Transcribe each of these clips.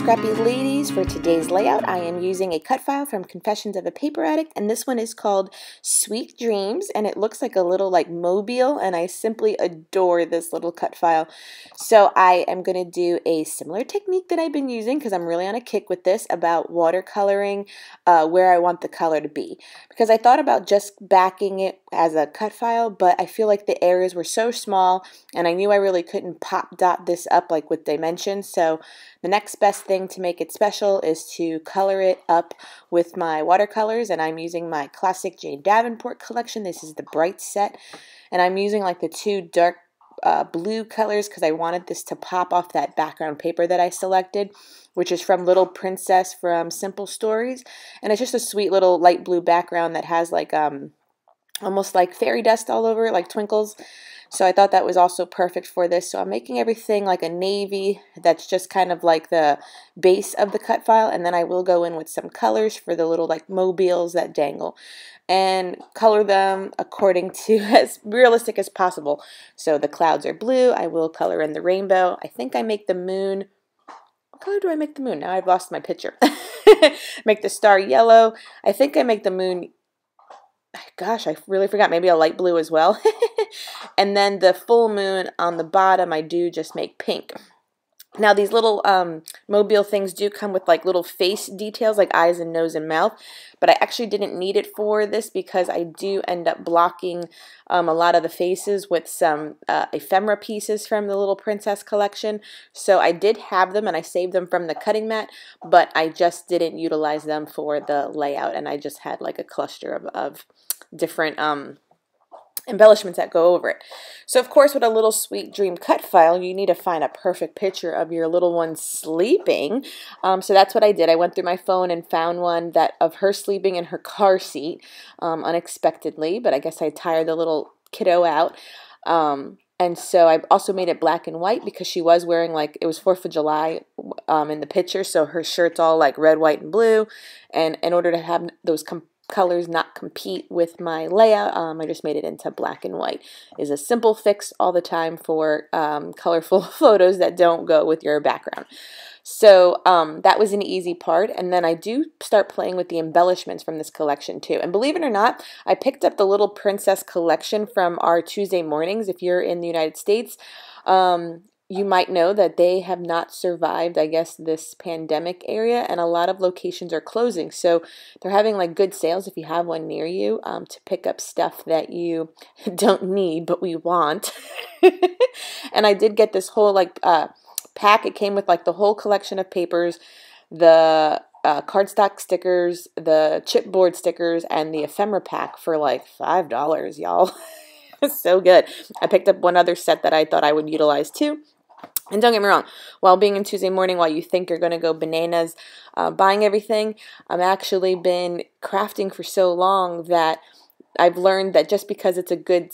scrappy ladies. For today's layout, I am using a cut file from Confessions of a Paper Addict, and this one is called Sweet Dreams, and it looks like a little mobile, and I simply adore this little cut file. So I am going to do a similar technique that I've been using because I'm really on a kick with this about watercoloring where I want the color to be. Because I thought about just backing it as a cut file, but I feel like the areas were so small, and I knew I really couldn't pop dot this up like with dimensions. So the next best thing to make it special is to color it up with my watercolors, and I'm using my classic Jane Davenport collection. This is the bright set, and I'm using like the two dark blue colors because I wanted this to pop off that background paper that I selected, which is from Little Princess from Simple Stories, and it's just a sweet little light blue background that has like almost like fairy dust all over it, like twinkles. So I thought that was also perfect for this. So I'm making everything like a navy. That's just kind of like the base of the cut file. And then I will go in with some colors for the little like mobiles that dangle. And color them according to as realistic as possible. So the clouds are blue. I will color in the rainbow. I think I make the moon. What color do I make the moon? Now I've lost my picture. Make the star yellow. I think I make the moon. Gosh, I really forgot. Maybe a light blue as well. And then the full moon on the bottom, I do just make pink. Now these little mobile things do come with like little face details, like eyes and nose and mouth. But I actually didn't need it for this because I do end up blocking a lot of the faces with some ephemera pieces from the Little Princess collection. So I did have them and I saved them from the cutting mat, but I just didn't utilize them for the layout, and I just had like a cluster of different embellishments that go over it. So of course, with a little sweet dream cut file, you need to find a perfect picture of your little one sleeping. So that's what I did. I went through my phone and found one that of her sleeping in her car seat unexpectedly, but I guess I tired the little kiddo out. And so I also made it black and white because she was wearing, like, it was 4th of July in the picture, so her shirt's all like red, white, and blue. And in order to have those colors not compete with my layout, I just made it into black and white. Is a simple fix all the time for colorful photos that don't go with your background. So that was an easy part, and then I do start playing with the embellishments from this collection too. And believe it or not, I picked up the Little Princess collection from our Tuesday mornings. If you're in the United States, you might know that they have not survived, I guess, this pandemic area, and a lot of locations are closing. So they're having like good sales if you have one near you to pick up stuff that you don't need but we want. And I did get this whole like pack. It came with like the whole collection of papers, the cardstock stickers, the chipboard stickers, and the ephemera pack for like $5, y'all. So good. I picked up one other set that I thought I would utilize too. And don't get me wrong, while being in Tuesday morning, while you think you're going to go bananas buying everything, I've actually been crafting for so long that I've learned that just because it's a good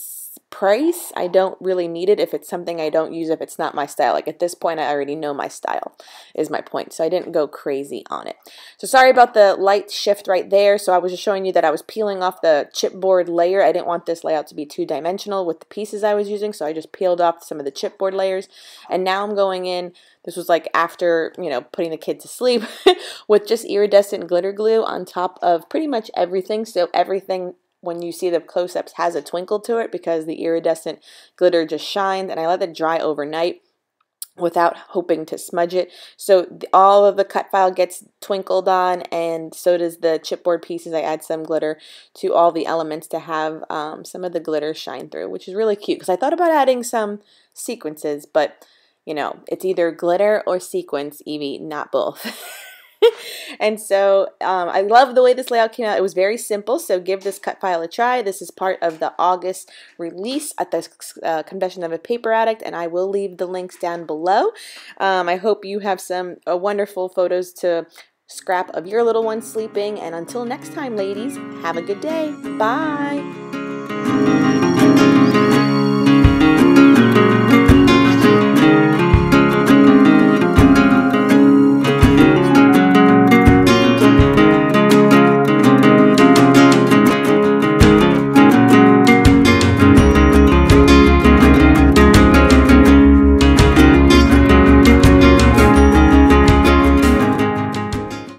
price, I don't really need it if it's something I don't use, if it's not my style. Like at this point, I already know my style is my point, so I didn't go crazy on it. So sorry about the light shift right there. So I was just showing you that I was peeling off the chipboard layer. I didn't want this layout to be too dimensional with the pieces I was using, so I just peeled off some of the chipboard layers, and now I'm going in. This was like after, you know, putting the kid to sleep with just iridescent glitter glue on top of pretty much everything. So everything, when you see the close-ups, has a twinkle to it because the iridescent glitter just shines, and I let it dry overnight without hoping to smudge it. So all of the cut file gets twinkled on, and so does the chipboard pieces. I add some glitter to all the elements to have some of the glitter shine through, which is really cute because I thought about adding some sequences, but you know, it's either glitter or sequence, Evie, not both. And so I love the way this layout came out. It was very simple, so give this cut file a try. This is part of the August release at the Confession of a Paper Addict, and I will leave the links down below. I hope you have some wonderful photos to scrap of your little one sleeping, and until next time, ladies, have a good day. Bye!